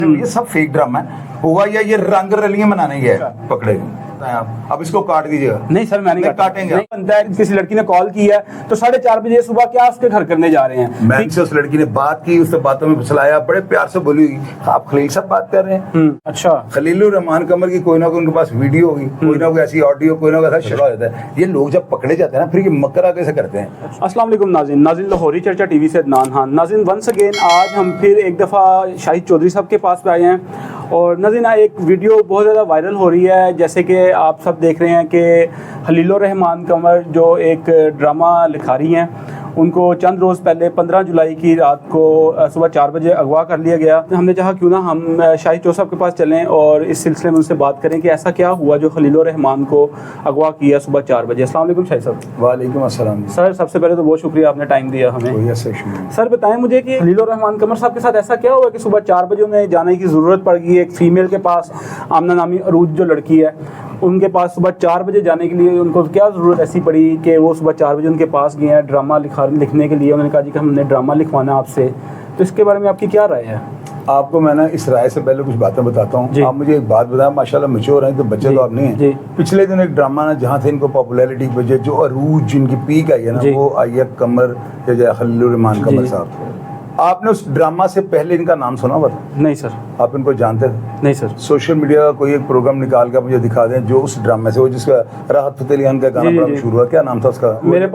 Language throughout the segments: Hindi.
ये सब फेक ड्रामा है हुआ या ये रंग रलियां मनाने गया पकड़े अब इसको काट दीजिएगा। नहीं सर मैं नहीं काटेंगे। नहीं बनता है। किसी लड़की ने कॉल किया है तो 4:30 बजे सुबह क्या उसके घर करने जा रहे हैं। मैंने से उस लड़की ने बात की, उससे बातों में फुसलाया, बड़े प्यार से बोली हुई आप खलील साहब बात कर रहे हैं। अच्छा खलीलुर रहमान कमर की कोई ना कोई उनके पास वीडियो होगी, कोई ना कोई ऐसी ऑडियो, कोई ना कोई ऐसा शरा होता है। ये लोग जब पकड़े जाते हैं ना फिर ये मकरा कैसे करते हैं। अस्सलाम वालेकुम नाज़रीन लाहौरी चर्चा टीवी से अदनान खान। नाज़रीन वंस अगेन आज हम फिर एक दफ़ा शाहिद चौधरी साहब के पास पे आए हैं और नाज़रीन एक वीडियो बहुत ज़्यादा वायरल हो रही है। जैसे कि आप सब देख रहे हैं कि खलीलुर रहमान कमर जो एक ड्रामा लिखारी हैं, उनको चंद रोज़ पहले 15 जुलाई की रात को सुबह 4 बजे अगवा कर लिया गया। हमने चाहा क्यों ना हम शाहिद चौधरी साहब के पास चलें और इस सिलसिले में उनसे बात करें कि ऐसा क्या हुआ जो खलीलुर रहमान को अगवा किया सुबह 4 बजे। अस्सलाम वालेकुम शाहिद साहब। वालेकुम अस्सलाम। सर सबसे पहले तो बहुत शुक्रिया आपने टाइम दिया हमें। सर बताएं मुझे कि खलीलुर रहमान कमर साहब के साथ ऐसा क्या हुआ कि सुबह 4 बजे उन्हें जाने की ज़रूरत पड़ गई। एक फ़ीमेल के पास, आमना नामी अरूज जो लड़की है, उनके पास सुबह 4 बजे जाने के लिए उनको क्या ज़रूरत ऐसी पड़ी कि वो सुबह 4 बजे उनके पास गए हैं ड्रामा लिखने के लिए। उन्होंने कहा जी कि हमने ड्रामा लिखवाना आपसे, तो इसके बारे में आपकी क्या राय है? आपको मैं ना इस राय से पहले कुछ बातें बताता हूँ। आप मुझे एक बात बताएं, माशाल्लाह मैच्योर हैं तो बच्चे तो आप नहीं हैं। पिछले दिन एक ड्रामा ना जहाँ से इनको पॉपुलैरिटी की वजह जो अरूज जिनकी पीक आई है ना वो आई है कमर या खलीलुर रहमान कमर साहब। आपने उस ड्रामा से पहले इनका नाम सुना हुआ था? नहीं सर। आप इनको जानते थे? नहीं सर। सोशल मीडिया का कोई एक प्रोग्राम निकाल कर मुझे दिखा दें जो उस ड्रामे से वो जिसका राहत फतेह खान का गाना बड़ा मशहूर हुआ, क्या नाम था उसका? मेरे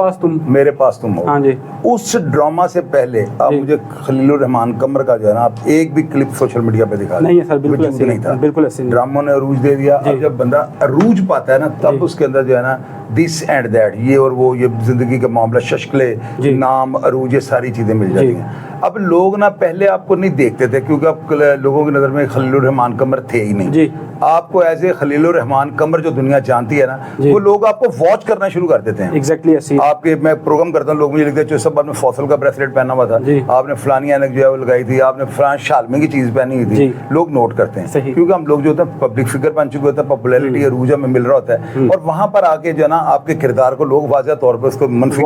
पास तुम हो। हाँ जी। उस ड्रामा से पहले आप मुझे खलीलुर रहमान कमर का जो है ना आप एक भी क्लिप सोशल मीडिया पे दिखा दें। नहीं है सर, बिल्कुल नहीं था, बिल्कुल ऐसे ड्रामों ने अरूज दे दिया। अब जब बंदा अरूज पाता है ना तब उसके अंदर जो है ना दिस एंड दैट, ये और वो, ये जिंदगी का मामला, शशकले, नाम, अरूज, ये सारी चीजें मिल जाती हैं। अब लोग ना पहले आपको नहीं देखते थे क्योंकि अब लोगों की नज़र में खलीलुर रहमान कमर थे ही नहीं। आपको एज ए खलीलुर रहमान कमर जो दुनिया जानती है ना वो लोग आपको वॉच करना शुरू कर देते हैं। एग्जैक्टली ऐसी आपके मैं प्रोग्राम करता हूँ, लोग मुझे लिखते हैं सब आपने फौसल का ब्रेसलेट पहना हुआ था, आपने फलानी ऐनक जो है वो लगाई थी, आपने फलान शालमी की चीज पहनी हुई थी। लोग नोट करते हैं क्योंकि हम लोग जो होते हैं पब्लिक फिगर बन चुके होते हैं, पॉपुलैरिटी अरूज में मिल रहा होता है और वहां पर आके जो है ना आपके किरदार को लोग वाज़ह तौर पर उसको मनफी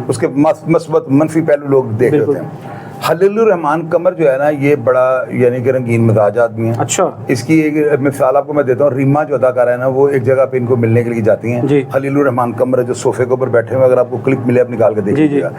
उसके मस्बत मनफी पहलू लोग देख रहे होते हैं। खलीलुर रहमान कमर जो है ना ये बड़ा यानी कि रंगीन मिजाज आदमी है। अच्छा। इसकी एक मिसाल आपको मैं देता हूँ। रीमा जो अदाकार है ना वो एक जगह पे इनको मिलने के लिए जाती हैं। खलीलुर रहमान कमर जो सोफे के ऊपर बैठे हुए, अगर आपको क्लिप मिले आप निकाल के देख लीजिएगा।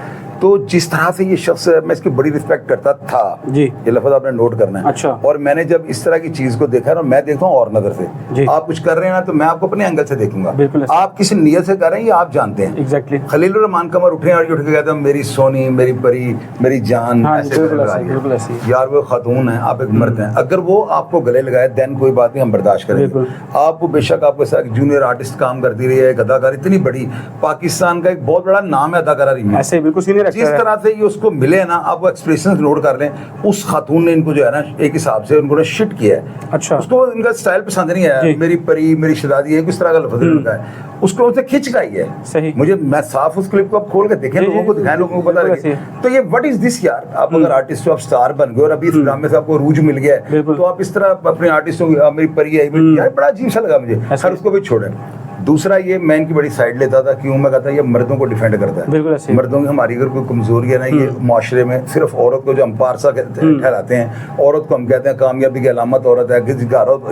तो जिस तरह से ये शख्स, मैं इसकी बड़ी रिस्पेक्ट करता था, ये लफ्ज़ आपने नोट करना है। अच्छा। और मैंने जब इस तरह की चीज को देखा ना, मैं देखता हूँ और नजर से। आप कुछ कर रहे हैं ना तो मैं आपको अपने एंगल से देखूंगा। आप किसी नियत से कर रहे हैं ये आप जानते हैं। एग्जैक्टली। खलीलुर रहमान कमर उठे और उठ के कहते हैं मेरी सोनी, मेरी परी, मेरी जान, यार वो खातून है, आप एक मर्द हैं। अगर वो आपको गले लगाए देन कोई बात नहीं, हम बर्दाश्त करेंगे। आपको बेशक आपके साथ जूनियर आर्टिस्ट काम करती रही है, एक अदाकार इतनी बड़ी, पाकिस्तान का एक बहुत बड़ा नाम है अदाकारा रीमा। ऐसे बिल्कुल सीनियर जिस तरह से ये उसको मिले ना, आप वो एक्सप्रेशंस नोट कर लें, उस खातून ने इनको जो है ना एक हिसाब से उनको शिट किया है। अच्छा। उसको इनका स्टाइल पसंद नहीं आया, मेरी परी, मेरी शहजादी है, किस तरह का लफ्ज़ लगा है, उसको उसे खिंच गई है। सही। मुझे मैं साफ उस क्लिप को आप खोल के देखें, लोगों को दिखाएं, लोगों को पता लगे। तो ये व्हाट इज दिस यार, आप अगर आर्टिस्ट हो, आप स्टार बन गए और अभी इस ड्रामे से आपको रूज मिल गया है तो आप इस तरह अपने आर्टिस्टों की, मेरी परी है यार, बड़ा अजीब सा लगा मुझे। हर उसको भी छोड़े। दूसरा ये मैं इनकी बड़ी साइड लेता था, क्यों? मैं कहता ये मर्दों को डिफेंड करता है। मर्दों की हमारी अगर कोई कमजोरी है ना ये माशरे में, सिर्फ औरत को जो हम पारसा ठहराते हैं, औरत को हम कहते हैं कामयाबी की अलामत औरत है,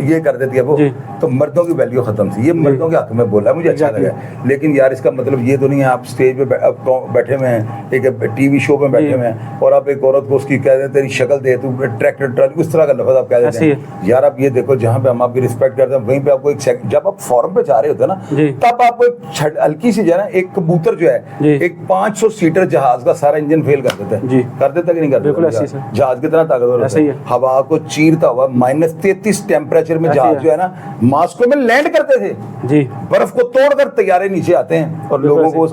ये कर देती है वो, तो मर्दों की वैल्यू खत्म थी। ये मर्दों के हक में बोला, मुझे अच्छा लगा। लेकिन यार इसका मतलब ये तो नहीं है आप स्टेज पे बैठे हुए हैं, एक टीवी शो में बैठे हुए हैं और आप एक औरत को उसकी कह देते तेरी शक्ल दे, तू ट्रैक्टर ट्रॉली, उस तरह का लफ्ज़ आप कह देते हैं। यार आप ये देखो, जहाँ पे हम आपकी रिस्पेक्ट करते हैं वहीं पे आपको एक जब आप फॉरम पे जा रहे होते हैं ना तब आपको एक हल्की सी जो है ना, एक कबूतर जो है एक 500 सीटर जहाज का सारा इंजन फेल कर देता है। कर देता कि नहीं कर देता? जहाज कितना ताकतवर होता है, हवा को चीरता हुआ -33 टेम्परेचर में जहाज जो है ना मास्को में लैंड करते थे। बर्फ को तोड़कर तैयारे नीचे आते हैं और लोगों को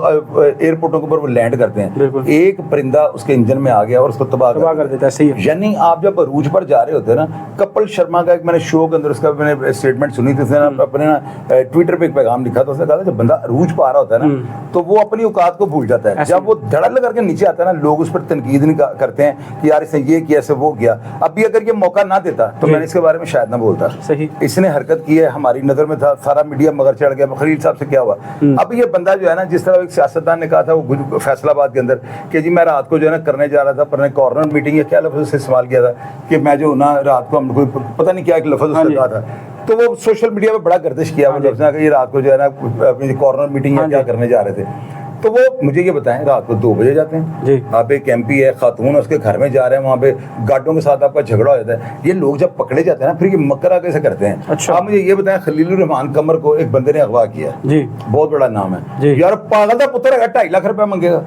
एयरपोर्टों के ऊपर वो लैंड करते हैं। एक परिंदा उसके इंजन में आ गया और उसको तबाह कर देता है। यानी आप जब अरूज पर जा रहे होते हैं ना, कपिल शर्मा का एक मैंने शो के अंदर उसका मैंने स्टेटमेंट सुनी थी, अपने ना ट्विटर पे एक पैगाम नाम लिखा तो उसने कहा था जब बंदा अरूज पा रहा होता है ना तो वो अपनी औकात को भूल जाता है। जब वो धड़ल्ले करके नीचे आता है ना, लोग उस पर तनकीद नहीं करते हैं कि यार इसने ये किया, ऐसे वो किया। अभी अगर ये मौका ना देता तो मैंने इसके बारे में शायद ना बोलता। सही, इसने हरकत की है, हमारी नजर में था, सारा मीडिया मगर चढ़ गया, खलील साहब से क्या हुआ। अब ये बंदा जो है ना, जिस तरह एक सियासतदान ने कहा था वो फैसलाबाद के अंदर कि जी मैं रात को जो है ना करने जा रहा था, पर कॉर्नर मीटिंग या क्या लफ्ज से इस्तेमाल किया था कि मैं जो ना रात को हम कोई पता नहीं क्या एक लफ्ज उसने कहा था, तो वो सोशल मीडिया पे बड़ा गर्दिश किया वो लफ्ज कि ये रात को जो है ना अपनी कॉर्नर मीटिंग या क्या करने जा रहे थे। तो वो मुझे ये बताएं, रात को 2 बजे जाते हैं जी, आप एक MP है, खातून है, उसके घर में जा रहे हैं, वहाँ पे गार्डों के साथ आपका झगड़ा हो जाता है। ये लोग जब पकड़े जाते हैं ना, फिर ये मकरा कैसे करते हैं। अच्छा। आप मुझे ये बताएं, खलीलुर रहमान कमर को एक बंदे ने अगवा किया जी, बहुत बड़ा नाम है यार, पागल का पुत्र है, 2.5 लाख रुपया मांगेगा।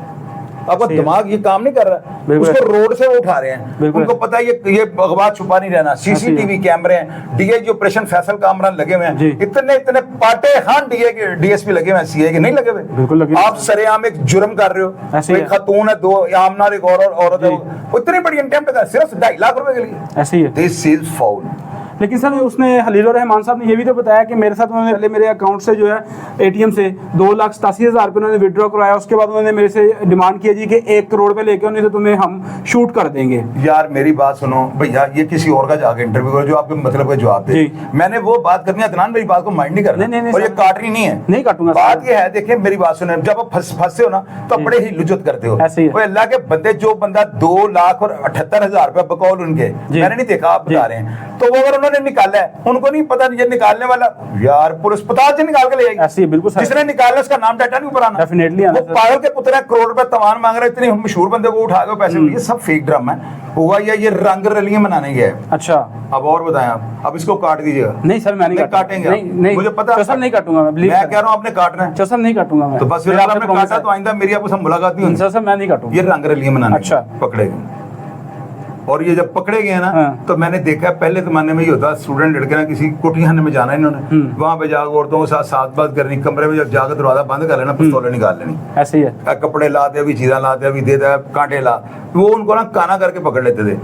आपका दिमाग ये काम नहीं कर रहा, उसको रोड से वो उठा रहे हैं, उनको पता है ये अगवा छुपा नहीं रहना। CCTV कैमरे हैं, DIG ऑपरेशन फैसल कामरान लगे हुए हैं, इतने पाटे खान DSP लगे हुए हैं, CA के नहीं लगे हुए। आप सरेआम एक जुर्म कर रहे हो, एक खातून है, 2 आमनार एक औरत है, इतनी बड़ी अटेम्प्ट कर सिर्फ 2.5 लाख रुपए के लिए, ऐसे ही है। This is foul. लेकिन सर उसने खलीलुर रहमान साहब ने ये भी तो बताया कि मेरे साथ उन्होंने पहले मेरे अकाउंट से जो है ATM से 2,87,000 रुपये उन्होंने विड्रॉ करवाया, उसके बाद उन्होंने मेरे से डिमांड किया जी कि 1 करोड़ पे लेके नहीं तो तुम्हें हम शूट कर देंगे। यार मेरी बात सुनो भैया, ये किसी और का जाके इंटरव्यू करो जो आपके मतलब का जवाब दे। मैंने वो बात करनी है, अदनान मेरी बात को माइंड नहीं करना और ये काटनी नहीं है, नहीं काटूंगा। बात ये है, देखिए मेरी बात सुने, जब आप फंसते हो ना तो बड़े ही लुजत करते हो। वो अल्लाह के बंदे, जो बंदा 2,78,000 रुपए बकौल उनके, मैंने नहीं देखा, आप बता रहे हैं, तो वो अगर उन्होंने निकाला है, उनको नहीं पता ये निकालने वाला यार पुलिस अस्पताल से निकाल के ले जाएगी। ऐसी बिल्कुल, जिसने निकाला उसका नाम डाटा नहीं ऊपर आना। डेफिनेटली वो पागल के पुत्र है, करोड़ रुपए तवान मांग रहे, इतने मशहूर बंदे को उठा के पैसे। ये सब फेक ड्रामा है, हुआ या ये रंग रलियां मनाने गए। अच्छा, अब और बताएं आप, अब इसको काट दीजिएगा। नहीं सर, मैं नहीं काटेंगे, नहीं, मुझे पता है सर, नहीं काटूंगा मैं कह रहा हूँ, आपने काटना है सर, नहीं काटूंगा मैं। तो बस फिर आपने काटा तो आइंदा मेरी आपसे मुलाकात नहीं होगी सर, मैं नहीं काटूंगा। ये रंग रलियां मनाने, अच्छा पकड़ेगा। और ये जब पकड़े गए ना तो मैंने देखा, पहले जमाने में ये होता, स्टूडेंट लड़के ना किसी कोठीखाने में जाना, इन्होंने वहां पे जाकर औरतों के साथ साथ बात करनी, कमरे में जब जाकर दरवाजा बंद कर लेना, पिस्तौलें निकाल लेनी, ऐसे ही है। कपड़े ला दे, अभी चीज़ा ला दे, अभी दे दे, कांटे ला, वो उनको ना काना करके पकड़ लेते थे।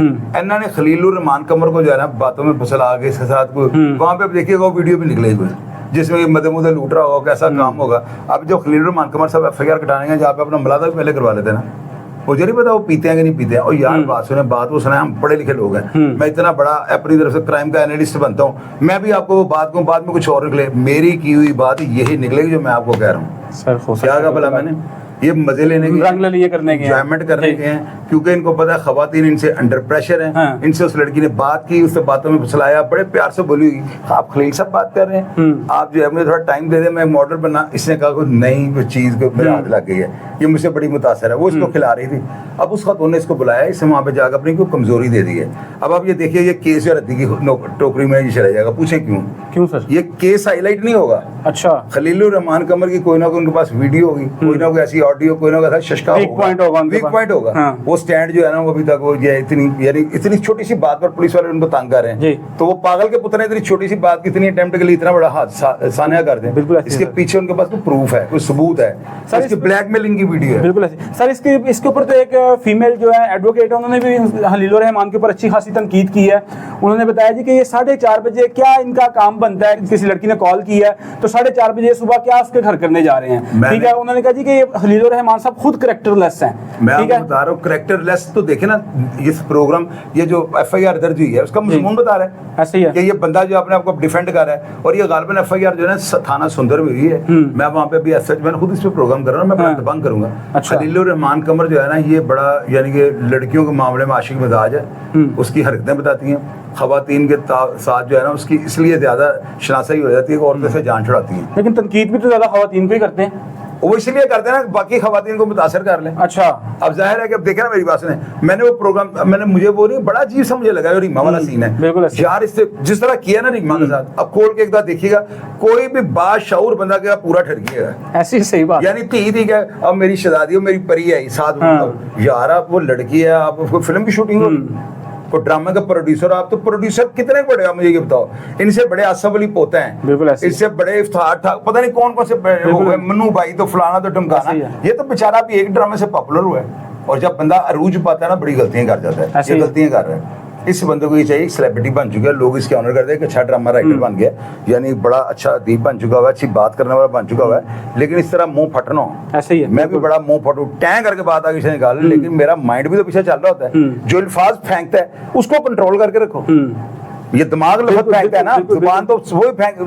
इन्होंने खलीलुर रहमान कमर को जो है ना बातों में फसला के इसके साथ को, वहां पे देखिएगा वो वीडियो भी निकले हुए जिसमें मदे मुदे लूट रहा होगा, कैसा काम होगा। अब जो खलीलुर रहमान कमर साहब FIR कटाने जहाँ पे अपना मुलादा भी पहले करवा लेते ना, मुझे नहीं पता वो पीते हैं कि नहीं पीते हैं। और यार बात सुने, बात वो सुना, हम पढ़े लिखे लोग हैं, मैं इतना बड़ा अपनी तरफ से क्राइम का एनालिस्ट बनता हूँ, मैं भी आपको वो बात कहूँ, बाद में कुछ और निकले, मेरी की हुई बात यही निकलेगी जो मैं आपको कह रहा हूँ। सर क्या कहा भला मैंने, ये मजे लेने के, रंग लिए करने के, एंजॉयमेंट करने के हैं, क्योंकि इनको पता है खवातीन इनसे अंडर प्रेशर है। हाँ। इनसे उस लड़की ने बात की, उससे बातों में फुसलाया, बड़े प्यार से बोली, आप खलील साहब बात कर रहे हैं, आप जो है मुझे थोड़ा टाइम दे दे, मैं मॉडल बना। इसने कहा कोई नई कोई चीज को मेरे हाथ लग गई है, ये मुझसे बड़ी मुतासर है, वो इसको खिला रही थी। अब उस खातून ने इसको बुलाया, इससे वहाँ पे जाकर अपनी कोई कमजोरी दे दी है। अब आप ये देखिए, ये केस रद्दी की टोकरी में चला जाएगा। पूछे क्यों सर? ये केस हाईलाइट नहीं होगा। अच्छा, खलीलुर रहमान कमर की कोई ना कोई उनके पास वीडियो होगी, कोई ना कोई ऐसी ऑडियो, कोई ना कोई शशका वीक पॉइंट होगा। हाँ। वो स्टैंड जो है ना, वो अभी तक वो इतनी छोटी सी बात पर पुलिस वाले उनको तंग कर रहे हैं, तो वो पागल के पुत्र ने इतनी छोटी सी बात की इतनी अटेम्प्ट के लिए इतना बड़ा सान्या कर दें। बिल्कुल, इसके पीछे उनके पास कोई प्रूफ है, कोई सबूत है, सर इसकी ब्लैकमेलिंग की वीडियो है। बिल्कुल ऐसे सर, इसके ऊपर तो एक फीमेल जो है एडवोकेट है, उन्होंने भी खलीलुर रहमान के ऊपर अच्छी खासी तनकीद की है। उन्होंने बताया जी कि ये 4:30 बजे क्या इनका काम बनता है, किसी लड़की ने कॉल की है तो 4:30 बजे सुबह क्या उसके घर करने जा रहे हैं। ठीक है, उन्होंने कहा जी कि खलीलुर रहमान साहब खुद कैरेक्टरलेस हैं। मैं आपको बता रहा हूँ कैरेक्टरलेस, तो देखे ना ये प्रोग्राम, ये जो FIR दर्ज हुई है उसका मजमून बता रहा है ऐसे ही है कि ये बंदा जो अपने आपको डिफेंड कर रहा है, और ये गालिबन FIR जो है ना थाना सुंदर में हुई है। मैं वहाँ पे भी मैंने खुद इस पे प्रोग्राम कर रहा हूँ, मैं बड़ा दबंग करूंगा। खलीलुर रहमान कमर जो है ना, ये बड़ा यानी कि लड़कियों के मामले में आशिक मिजाज है, उसकी हरकतें बताती हैं, खवातीन के साथ जो है ना उसकी इसलिए ज्यादा शनासाई हो जाती है कि औरतें से जान छुड़ाती हैं। लेकिन तनकीद भी तो ज्यादा खवातीन को ही करते हैं, वो इसलिए करते हैं ना बाकी खवातीन को मुतासर कर लें। अच्छा, अब जाहिर है कि अब देखे ना मेरी बात सुने, मैंने वो प्रोग्राम मुझे वो नहीं बड़ा अजीब सा मुझे लगा, रीमा वाला सीन है। बिल्कुल यार, इससे जिस तरह किया ना रीमा के साथ, अब खोल के एक बार देखिएगा, कोई भी बाशऊर बंदा क्या पूरा ठरकिएगा, ऐसी सही बात। यानी थी क्या, अब मेरी शहजादी हो, मेरी परी है साथ, यार आप वो लड़की है, आप फिल्म की शूटिंग हो, को ड्रामा का प्रोड्यूसर, आप तो प्रोड्यूसर कितने बड़े आप मुझे ये बताओ, इनसे बड़े आसफ अली पोते हैं, बिल्कुल इससे बड़े इफ्तार था, पता नहीं कौन कौन से मन्नू भाई, तो फलाना तो ढमकाना, ये तो बेचारा भी एक ड्रामे से पॉपुलर हुआ है, और जब बंदा अरूज पाता है ना बड़ी गलतियां कर जाता है, ये गलतियां कर रहे हैं। इस बंदे को ये चाहिए, सेलिब्रिटी बन चुका है, लोग इसके ऑनर करते हैं कि अच्छा ड्रामा राइटर बन गया, यानी बड़ा अच्छा अदीब बन चुका हुआ है, अच्छी बात करने वाला बन चुका हुआ है, लेकिन इस तरह मुंह फटना हो, ऐसे ही है। मैं भी बड़ा मुंह फटू टैं करके बात आगे से निकाल, लेकिन मेरा माइंड भी तो पीछे चल रहा होता है। जो अल्फाज फेंकता है उसको कंट्रोल करके रखो। ये दिमाग लफज फेंकता है ना, जुबान तो वही फेंक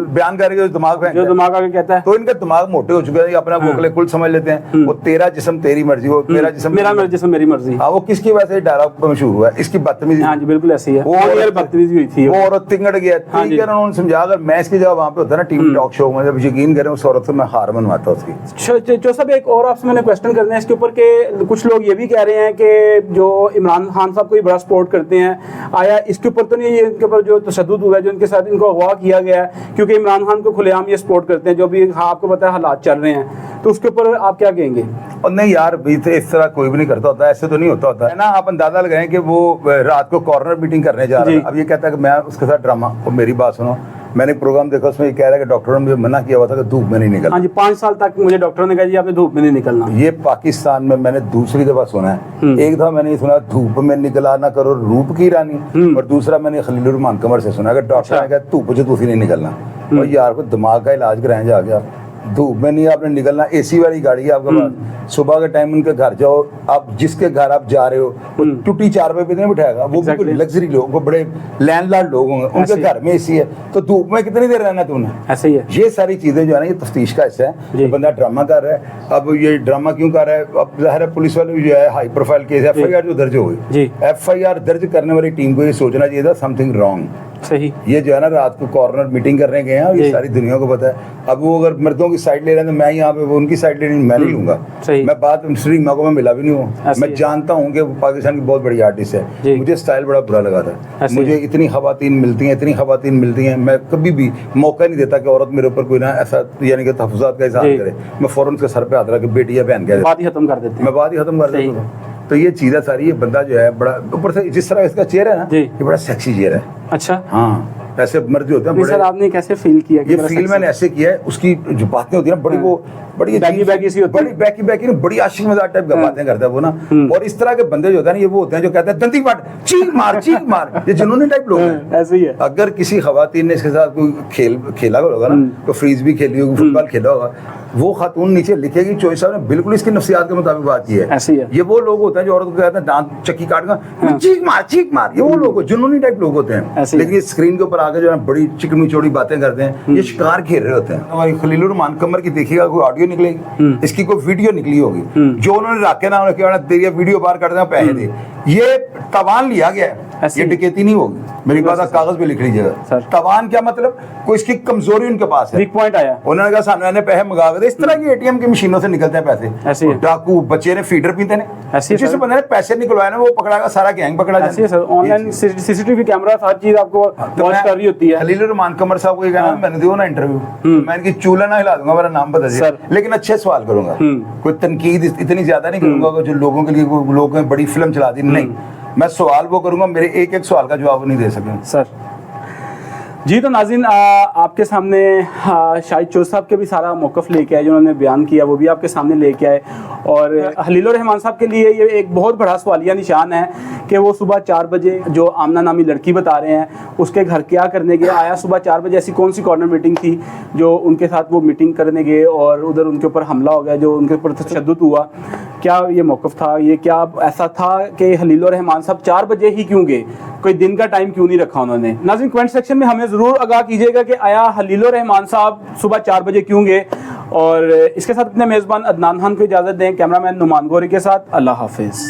बयान करके दिमाग फेंकता है, जो दिमाग आगे कहता है। तो इनके दिमाग मोटे हो चुके हैं, ये अपना वोकले कुल समझ लेते हैं। वो तेरा जिस्म तेरी मर्जी, वो मेरा जिस्म मेरा जिस्म मेरी मर्जी। हाँ, वो किसकी वजह से डायलॉग मशहूर हुआ है, इसकी बदतमीजी। हाँ जी बिल्कुल ऐसी है, वो बदतमीजी हुई थी, वो औरत तिंगड़ गया, ठीक है ना, उन्होंने समझा, अगर मैं इसकी जगह वहाँ पे होता ना टीवी टॉक शो में, जब यकीन करें उस औरत से मैं हार मनवाता उसकी। जो सब एक और आपसे मैंने क्वेश्चन करना है इसके ऊपर के, कुछ लोग ये भी कह रहे हैं कि जो इमरान खान साहब को बड़ा सपोर्ट करते हैं, आया इसके ऊपर तो नहीं, ये इनके ऊपर जो तशद्दुद हुआ है, जो इनके साथ इनको अगवा किया गया है, क्योंकि इमरान खान को खुलेआम ये सपोर्ट करते हैं, जो भी आपको पता है हालात चल रहे हैं, तो उसके ऊपर आप क्या कहेंगे? और नहीं यार, इस तरह कोई भी नहीं करता होता, ऐसे तो नहीं होता है ना। आप अंदाजा लगाएं कि वो रात को कॉर्नर मीटिंग करने जा रहा है, अब ये कहता है कि मैं उसके साथ ड्रामा, और मेरी बात सुनो, मैंने प्रोग्राम देखा, उसमें ये कह रहा है कि डॉक्टरों ने मुझे मना किया हुआ था कि धूप में नहीं निकलना। हाँ जी, 5 साल तक मुझे डॉक्टरों ने कहा जी आपने धूप में नहीं निकलना। ये पाकिस्तान में मैंने दूसरी दफा सुना है। एक दफा मैंने ये सुना धूप में निकला ना करो रूप की रानी, और दूसरा मैंने खलीलुर रहमान कमर से सुना कि डॉक्टर ने कहा धूप से दूसरी नहीं निकलना। और यार को दिमाग का इलाज कराएं जाके, आप धूप में नहीं आपने निकलना, एसी वाली गाड़ी है आपके पास, सुबह के टाइम उनके घर जाओ, आप जिसके घर आप जा रहे हो वो टूटी 4 रुपए पे नहीं बिठाएगा, वो बिल्कुल लग्जरी लोग, वो बड़े लैंडलॉर्ड लोग होंगे, उनके घर में एसी है, तो धूप में कितनी देर रहना तुमने? ऐसे ही है। ये सारी चीजें जो है ना, ये तफ्तीश का हिस्सा है। बंदा ड्रामा कर रहा है, अब ये ड्रामा क्यों कर रहा है? अब जाहिर है पुलिस वाले जो है हाई प्रोफाइल केस, FIR जो दर्ज हो गई, FIR दर्ज करने वाली टीम को ये सोचना चाहिए था समथिंग रॉन्ग। सही। ये जो है ना रात को कॉर्नर मीटिंग करने गए हैं, ये सारी दुनिया को पता है। अब वो अगर मर्दों की साइड ले रहे हैं तो मैं यहाँ पे वो उनकी साइड लेनी मैं नहीं लूंगा। मैं बात श्रीमा को मैं मिला भी नहीं हूँ, मैं जानता हूँ कि वो पाकिस्तान की बहुत बड़ी आर्टिस्ट है, मुझे स्टाइल बड़ा बुरा लगा था। मुझे इतनी खवातीन मिलती हैं, मैं कभी भी मौका नहीं देता कि औरत मेरे ऊपर कोई ना ऐसा यानी कि तहफ़्फ़ुज़ात का इज़हार करे, मैं फ़ौरन उसके सर पे हाथ रख के बेटी या बहन कह बात ही खत्म कर देते हैं, मैं बात ही खत्म कर देता हूँ। तो ये चीज़ें सारी, ये बंदा जो है बड़ा, ऊपर से जिस तरह इसका चेहरा है ना, ये बड़ा सेक्सी चेहरा है। अच्छा, हाँ, ऐसे मर्द होते हैं बड़े। सर आपने कैसे फील किया? ये फील मैंने ऐसे किया है, उसकी जो बातें होती है ना बड़ी, वो बड़ी बैगी सी होती है, बड़ी बैकी बड़ी आशिक मजाक टाइप की बातें करता है वो ना। और इस तरह के बंदे जो होते हैं ना, ये वो होते हैं जो कहते हैं दंती मार, चीख मार, ये जुनूनी टाइप लोग हैं। ऐसे ही है। अगर किसी खवातीन ने इसके साथ कोई खेला होगा ना, तो फ्रीज भी खेली होगी, फुटबॉल खेला होगा, वो खातून नीचे लिखेगी चोई साहब ने बिल्कुल इसकी नफ्सियात के मुताबिक बात की है। ऐसे ही है। ये वो लोग होते हैं जो औरत को कहते हैं दांत चक्की काट का चीख मार, ये वो लोग जुनूनी टाइप लोग होते हैं। लेकिन स्क्रीन के ऊपर आके जो है बड़ी चिकनी चौड़ी बातें करते हैं, ये शिकार खेल रहे होते हैं। हमारी खलीलुर रहमान कमर की देखिएगा, कोई ऑडियो निकलेगी, इसकी कोई वीडियो निकली होगी, जो उन्होंने रखे ना, उन्होंने तेरी वीडियो बाहर कर देना, पैसे दे, ये तवान लिया गया है, ये डकैती नहीं होगी। मेरी बात आप कागज पे लिख लीजिएगा। तवान क्या मतलब? कोई इसकी कमजोरी उनके पास है, वीक पॉइंट आया, उन्होंने कहा सामने पैसे मंगा के। इस तरह की ATM की मशीनों से निकलते हैं पैसे, डाकू बच्चे ने फीडर पीते हैं, जिस बंदे ने पैसे निकलवाए ना वो पकड़ाएगा, सारा गैंग पकड़ा जाता है। ऑनलाइन CCTV कैमरा हर चीज आपको वॉच कर रही होती है। खलीलुर रहमान कमर साहब को कहना, मैंने दिया ना इंटरव्यू, मैं इनकी चूल्हा ना हिला दूंगा, मेरा नाम बता दीजिए, लेकिन अच्छे सवाल करूंगा, कोई तनकीद इतनी ज्यादा नहीं करूंगा जो लोगों के लिए लोगों ने बड़ी फिल्म चला दी, नहीं, मैं सवाल वो करूंगा, मेरे एक सवाल का जवाब नहीं दे सकेंगे सर जी। तो नाज़रीन, आपके सामने शाहिद चौधरी साहब के भी सारा मौक़िफ़ लेके आए, जो उन्होंने बयान किया वो भी आपके सामने लेके आए। और खलीलुर रहमान साहब के लिए ये एक बहुत बड़ा सवालिया निशान है कि वो सुबह 4 बजे जो आमना नामी लड़की बता रहे हैं उसके घर क्या करने गए, आया सुबह 4 बजे, ऐसी कौन सी कॉर्नर मीटिंग थी जो उनके साथ वो मीटिंग करने गए और उधर उनके ऊपर हमला हो गया, जो उनके ऊपर तशद्दुद हुआ, क्या ये मौक़िफ़ था? ये क्या ऐसा था कि खलीलुर रहमान साहब 4 बजे ही क्यों गए, कोई दिन का टाइम क्यों नहीं रखा उन्होंने? नाज़रीन, कमेंट सेक्शन में हमें ज़रूर आगाह कीजिएगा कि आया खलीलुर रहमान साहब सुबह 4 बजे क्यों गए। और इसके साथ अपने मेज़बान अदनान खान को इजाज़त दें, कैमरामैन नुमान गोरी के साथ, अल्लाह हाफिज़।